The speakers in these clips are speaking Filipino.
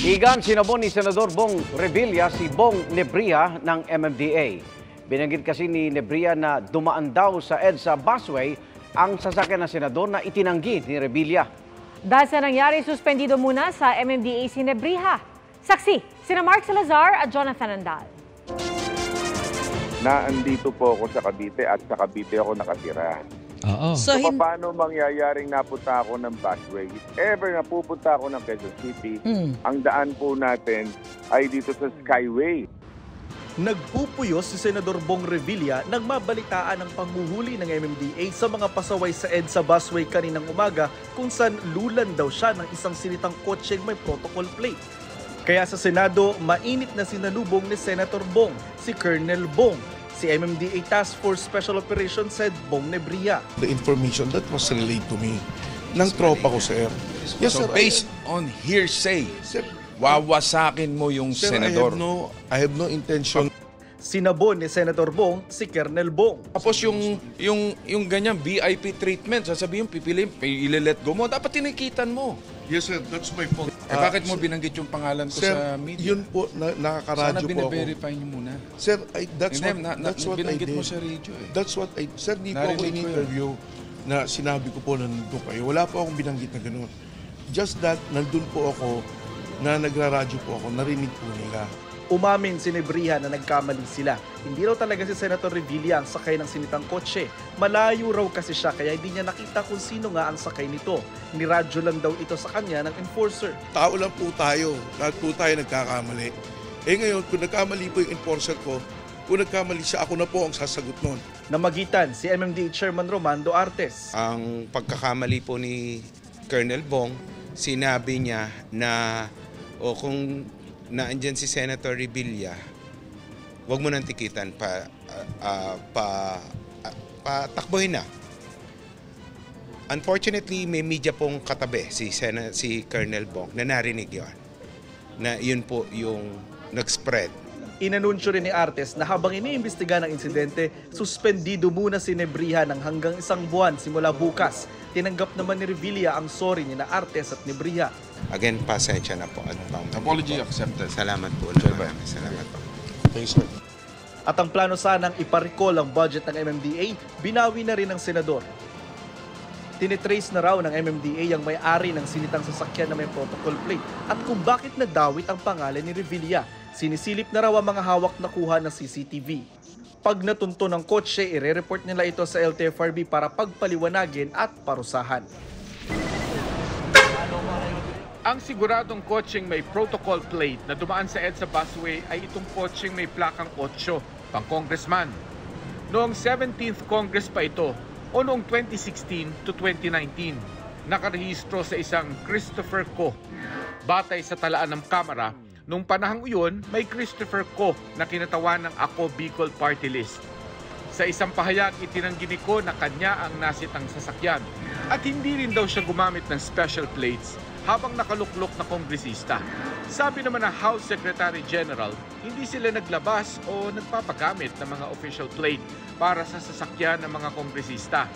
Higan sinabon ni Senador Bong Revilla si Bong Nebria ng MMDA. Binanggit kasi ni Nebria na dumaan daw sa EDSA busway ang sasakyan ng senador na itinanggi ni Revilla. Dahil sa nangyari, suspendido muna sa MMDA si Nebria. Saksi, sina Mark Salazar at Jonathan Andal. Naandito po ako sa Cavite at sa Cavite ako nakatira. So paano mangyayaring napunta ako ng busway? If ever napupunta ako ng Quezon City, ang daan po natin ay dito sa Skyway. Nagpupuyos si Senador Bong Revilla nang mabalitaan ang panghuhuli ng MMDA sa mga pasaway sa EDSA busway kaninang umaga kung saan lulan daw siya ng isang sinitang kotseng may protocol plate. Kaya sa Senado, mainit na sinalubong ni Senator Bong, si Colonel Bong. Si MMDA Task Force Special Operations Head Bong Nebria. The information that was relayed to me ng tropa ko, sir. Yes, so sir, based on hearsay, sir, wawasakin mo yung sir, senador. I have no intention. Sinabon ni Senator Bong si Colonel Bong. Tapos yung ganyan VIP treatment, sasabihin pipiliin, ile-let go mo, dapat tinikitan mo. Yes, sir, that's my fault. Bakit mo binanggit yung pangalan ko sir, sa media? Yun po, nakakaradyo Sana po ako. bine-verify niyo muna. Sir, that's what I binanggit did. mo sa radio eh. That's what I did. Sir, di po ako in-interview na sinabi ko po na nandun kayo. Wala po akong binanggit na gano'n. Just that, nandun po ako, na nagraradyo po ako, narinig po nila. Umamin si Nebria na nagkamali sila. Hindi raw talaga si Senator Revilla ang sakay ng sinitang kotse. Malayo raw kasi siya kaya hindi niya nakita kung sino nga ang sakay nito. Niradyo lang daw ito sa kanya ng enforcer. Tao lang po tayo. Lahat po tayo nagkakamali. Eh ngayon, kung nagkamali po yung enforcer ko, kung nagkamali siya, ako na po ang sasagot nun. Namagitan si MMDA Chairman Romando Artes. Ang pagkakamali po ni Colonel Bong, sinabi niya na kung naandyan si Senator Revilla, wag mo nang tikitan, takbohin na. Unfortunately, may media pong katabi si Colonel Bong na narinig yun. Na yun po yung nag-spread. Inanunsyo rin ni Artes na habang iniimbestiga ng insidente, suspendido muna si Nebria ng hanggang 1 buwan simula bukas. Tinanggap naman ni Revilla ang sorry ni na Artes at Nebria. Again, pasensya na po. Apology accepted. Salamat po. Salamat po. Thanks, sir. At ang plano sanang iparicall ang budget ng MMDA, binawi na rin ng senador. Tinitrace na raw ng MMDA ang may-ari ng sinitang sasakyan na may protocol plate at kung bakit nadawit ang pangalan ni Revilla. Sinisilip na raw ang mga hawak na kuha ng CCTV. Pag natunto ng kotse, ire-report nila ito sa LTFRB para pagpaliwanagin at parusahan. Ang siguradong kotseng may protocol plate na dumaan sa EDSA busway ay itong kotseng may plakang 8, pang congressman. Noong 17th Congress pa ito o noong 2016 to 2019, nakarehistro sa isang Christopher Ko. Batay sa talaan ng kamera, noong panahang iyon may Christopher Ko na kinatawan ng Ako Bicol Party List. Sa isang pahayag, itinanggi ni Ko na kanya ang nasitang sasakyan at hindi rin daw siya gumamit ng special plates habang nakaluklok na kongresista. Sabi naman ng House Secretary General, hindi sila naglabas o nagpapagamit ng mga official plate para sa sasakyan ng mga kongresista.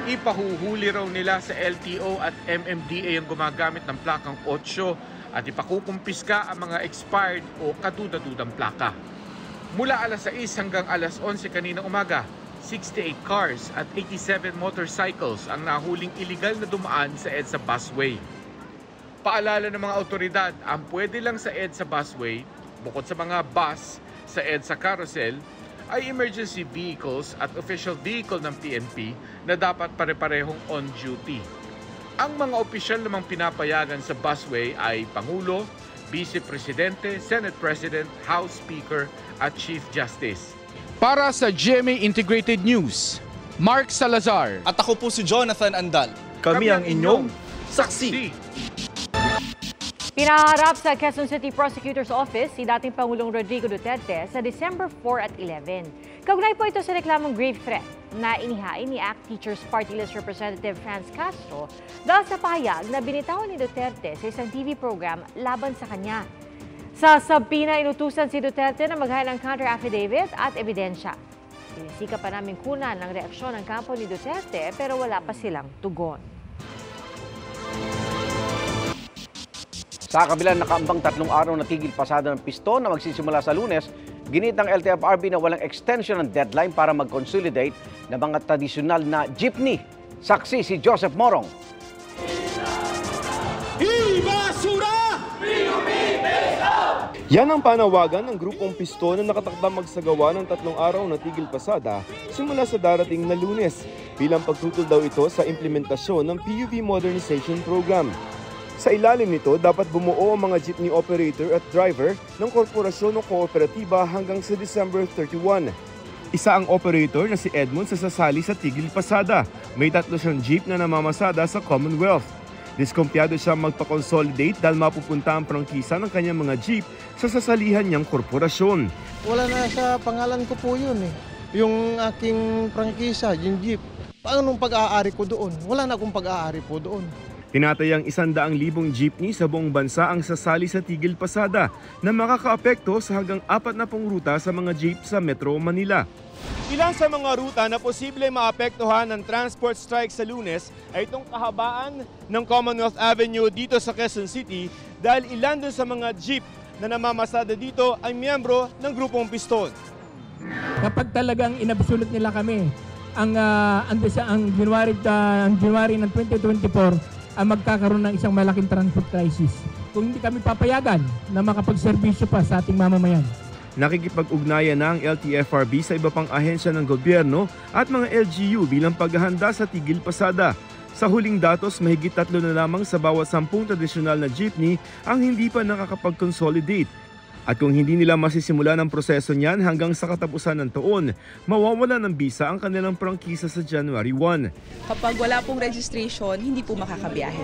Ipahuhuli raw nila sa LTO at MMDA ang gumagamit ng plakang 8 at ipakukumpiska ang mga expired o kaduda-dudang plaka. Mula alas 6 hanggang alas 11 kanina umaga, 68 cars at 87 motorcycles ang nahuling iligal na dumaan sa EDSA busway. Paalala ng mga otoridad, ang pwede lang sa EDSA busway, bukod sa mga bus sa EDSA carousel, ay emergency vehicles at official vehicle ng PNP na dapat pare-parehong on duty. Ang mga opisyal namang pinapayagan sa busway ay Pangulo, Vice Presidente, Senate President, House Speaker at Chief Justice. Para sa GMA Integrated News, Mark Salazar. At ako po si Jonathan Andal. Kami ang inyong saksi. Pinaharap sa Quezon City Prosecutor's Office si dating Pangulong Rodrigo Duterte sa December 4 at 11. Kaugnay po ito sa reklamong grave threat na inihain ni ACT Teachers Party List Representative Franz Castro dahil sa pahayag na binitawan ni Duterte sa isang TV program laban sa kanya. Sa sabina, inutusan si Duterte na maghaya ng counter-affidavit at ebidensya. Sinisika pa namin kunan ng reaksyon ng kampo ni Duterte pero wala pa silang tugon. Sa kabila nakaambang 3 araw na tigil pasada ng piston na magsisimula sa Lunes, ginit ng LTFRB na walang extension ng deadline para mag-consolidate ng mga tradisyonal na jeepney. Saksi si Joseph Morong. Yan ang panawagan ng grupong piston na nakatakdang magsagawa ng 3 araw na tigil pasada simula sa darating na Lunes bilang pagtutol daw ito sa implementasyon ng PUV Modernization Program. Sa ilalim nito, dapat bumuo ang mga jeepney operator at driver ng korporasyon o kooperatiba hanggang sa December 31. Isa ang operator na si Edmund sa sasali sa tigil pasada. May 3 siyang jeep na namamasada sa Commonwealth. Diskumpiyado siya magpa-consolidate dahil mapupunta ang prangkisa ng kanyang mga jeep sa sasalihan niyang korporasyon. Wala na sa pangalan ko po yun eh. Yung aking prangkisa, yung jeep. Paano nung pag-aari ko doon? Wala na akong pag-aari po doon. Tinatayang 100,000 jeepney sa buong bansa ang sasali sa tigil pasada na makakaapekto sa hanggang 40 ruta sa mga jeep sa Metro Manila. Ilan sa mga ruta na posible maapektuhan ng transport strike sa Lunes ay itong kahabaan ng Commonwealth Avenue dito sa Quezon City dahil ilan dun sa mga jeep na namamasada dito ay miyembro ng grupong piston. Kapag talagang inabsulot nila kami, ang January ng 2024, magkakaroon ng isang malaking transport crisis. Kung hindi kami papayagan na makapagserbisyo pa sa ating mamamayan. Nakikipag-ugnayan na ang LTFRB sa iba pang ahensya ng gobyerno at mga LGU bilang paghahanda sa tigil pasada. Sa huling datos, mahigit 3 na lamang sa bawat 10 tradisyonal na jeepney ang hindi pa nakakapag-consolidate. At kung hindi nila masisimulan ang proseso niyan hanggang sa katapusan ng taon, mawawala ng bisa ang kanilang prangkisa sa January 1. Kapag wala pong registration, hindi po makakabiyahe.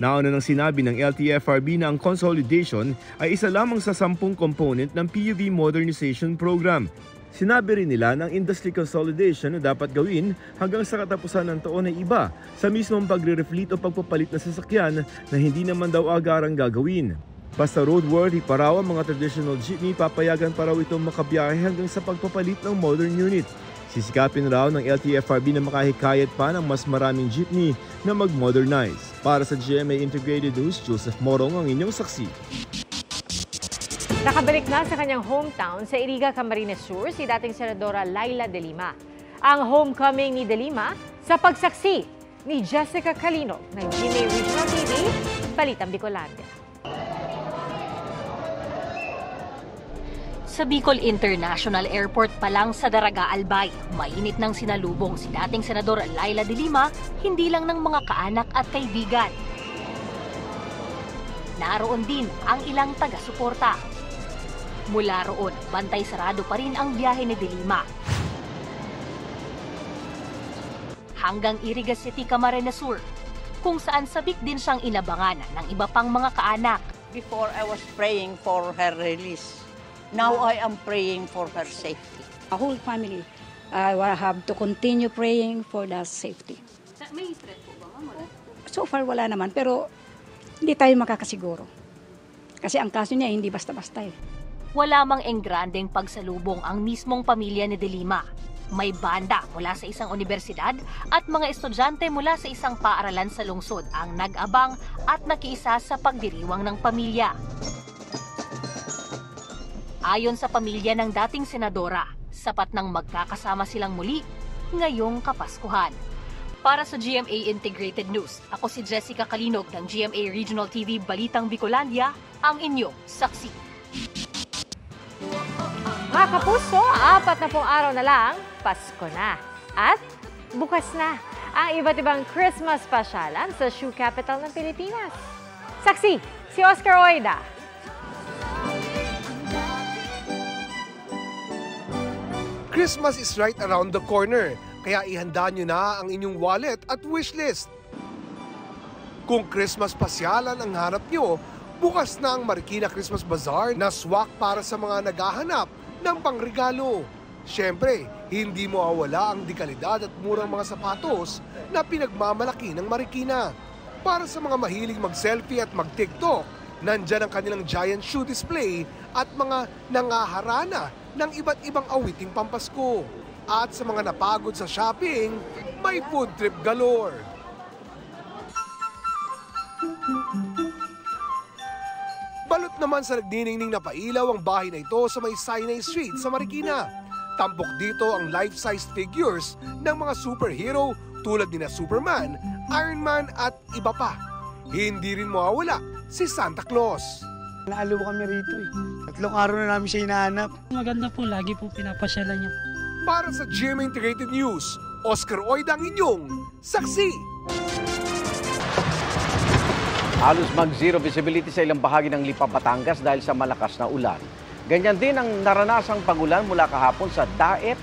Nauna nang sinabi ng LTFRB na ang consolidation ay isa lamang sa 10 component ng PUV Modernization Program. Sinabi rin nila ng industry consolidation na dapat gawin hanggang sa katapusan ng taon ay iba sa mismong pagre-refleet o pagpapalit ng sasakyan na hindi naman daw agarang gagawin. Basta roadworthy pa raw ang mga traditional jeepney, papayagan pa raw itong makabiyahe hanggang sa pagpapalit ng modern unit. Sisikapin raw ng LTFRB na makahikayat pa ng mas maraming jeepney na mag-modernize. Para sa GMA Integrated News, Joseph Morong ang inyong saksi. Nakabalik na sa kanyang hometown sa Iriga, Camarines Sur si dating Senadora Laila De Lima. Ang homecoming ni De Lima sa pagsaksi ni Jessica Calinog ng GMA Regional TV, Balitang Bicolania. Sa Bicol International Airport pa lang sa Daraga, Albay, mainit nang sinalubong si dating Senador Laila De Lima, hindi lang ng mga kaanak at kaibigan. Naroon din ang ilang taga-suporta. Mula roon, bantay sarado pa rin ang biyahe ni De Lima. Hanggang Iriga City, Camarines Sur, kung saan sabik din siyang inabangan ng iba pang mga kaanak. Before I was praying for her release. Now I am praying for her safety. A whole family, I will have to continue praying for their safety. May threat po ba, Mama? So far wala naman, pero hindi tayo makakasiguro. Kasi ang kaso niya hindi basta-basta eh. Wala mang enggrandeng pagsalubong ang mismong pamilya ni De Lima. May banda mula sa isang universidad at mga estudyante mula sa isang paaralan sa lungsod ang nag-abang at nakiisa sa pagdiriwang ng pamilya. Ayon sa pamilya ng dating senadora, sapat nang magkakasama silang muli ngayong Kapaskuhan. Para sa GMA Integrated News, ako si Jessica Calinog ng GMA Regional TV Balitang Bicolandia, ang inyong saksi. Mga kapuso, 40 araw na lang, Pasko na. At bukas na ang iba't ibang Christmas pasyalan sa Shoe Capital ng Pilipinas. Saksi, si Oscar Oida. Christmas is right around the corner, kaya ihanda nyo na ang inyong wallet at wishlist. Kung Christmas pasyalan ang hanap nyo, bukas na ang Marikina Christmas Bazaar na swak para sa mga naghahanap ng pangregalo. Siyempre, hindi mo awala ang dekalidad at murang mga sapatos na pinagmamalaki ng Marikina. Para sa mga mahilig mag-selfie at mag-TikTok, nandyan ang kanilang giant shoe display at mga nangaharana ng iba't ibang awiting pampasko. At sa mga napagod sa shopping, may food trip galore. Balot naman sa nagniningning na pailaw ang bahay na ito sa may Sinai Street sa Marikina. Tampok dito ang life-size figures ng mga superhero tulad ni Superman, Iron Man at iba pa. Hindi rin mawawala si Santa Claus. Naaliw kami rito eh. 3 araw na namin siya hinahanap. Maganda po, lagi po pinapasyalan niya. Para sa GMA Integrated News, Oscar Oida ang inyong saksi. Halos mag-zero visibility sa ilang bahagi ng Lipa, Batangas dahil sa malakas na ulan. Ganyan din ang naranasang pagulan mula kahapon sa Daet,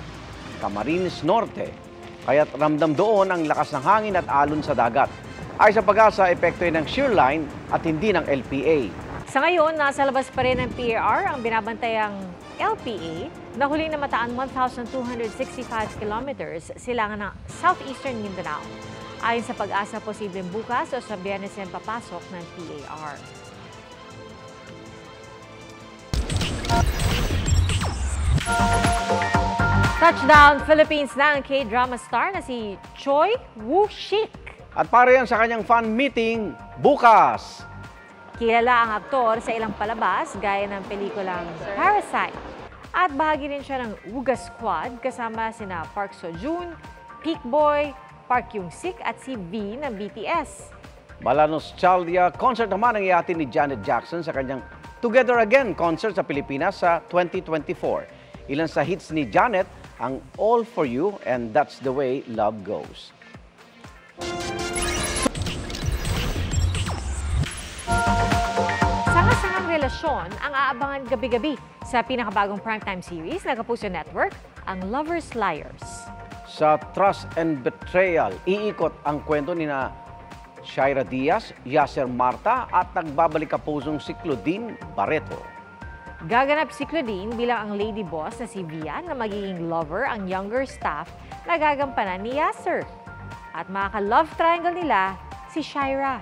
Camarines Norte. Kaya't ramdam doon ang lakas ng hangin at alon sa dagat. Ay sa Pag-asa, epekto ng shear line at hindi ng LPA. Sa ngayon, nasa labas pa rin ng PAR ang binabantayang LPA na huling namataan 1,265 kilometers silangan ng southeastern Mindanao. Ayon sa Pag-asa, posibleng bukas o sa Biyernes yan papasok ng PAR. Touchdown Philippines na ang K-drama star na si Choi Woo-shik. At para yan sa kanyang fan meeting bukas. Kilala ang aktor sa ilang palabas gaya ng pelikulang Parasite. At bahagi rin siya ng Wooga Squad kasama sina Park Seo-joon, Peak Boy, Park Young-sik at si V ng BTS. Nostalgia concert naman ang ihatin ni Janet Jackson sa kanyang Together Again concert sa Pilipinas sa 2024. Ilan sa hits ni Janet ang All For You and That's The Way Love Goes. Sanga-sangang relasyon ang aabangan gabi-gabi sa pinakabagong primetime series ng Kapuso Network, ang Lovers Liars. Sa Trust and Betrayal, iikot ang kwento ni na Shaira Diaz, Yasser Marta at nagbabalik kapusong si Claudine Barreto. Gaganap si Claudine bilang ang lady boss na si Vian na magiging lover ang younger staff na gagampanan ni Yasser. At makaka-love triangle nila si Shaira.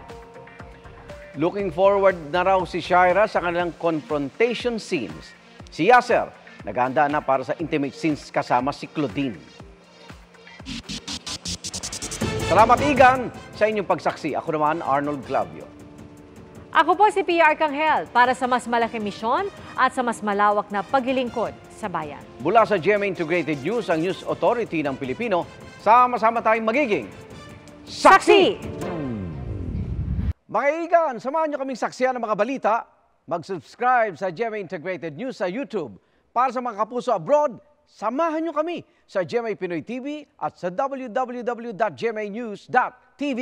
Looking forward na raw si Shaira sa kanilang confrontation scenes. Si Yasser, naghahanda na para sa intimate scenes kasama si Claudine. Salamat, Igan, sa inyong pagsaksi. Ako naman, Arnold Clavio. Ako po si PR Kanghel para sa mas malaking misyon at sa mas malawak na paglilingkod sa bayan. Mula sa GMA Integrated News, ang News Authority ng Pilipino, sama-sama tayong magiging saksi! Mga Igan, samahan nyo kaming saksiyan ng mga balita. Mag-subscribe sa GMA Integrated News sa YouTube. Para sa mga kapuso abroad, samahan nyo kami sa GMA Pinoy TV at sa www.gmanews.tv.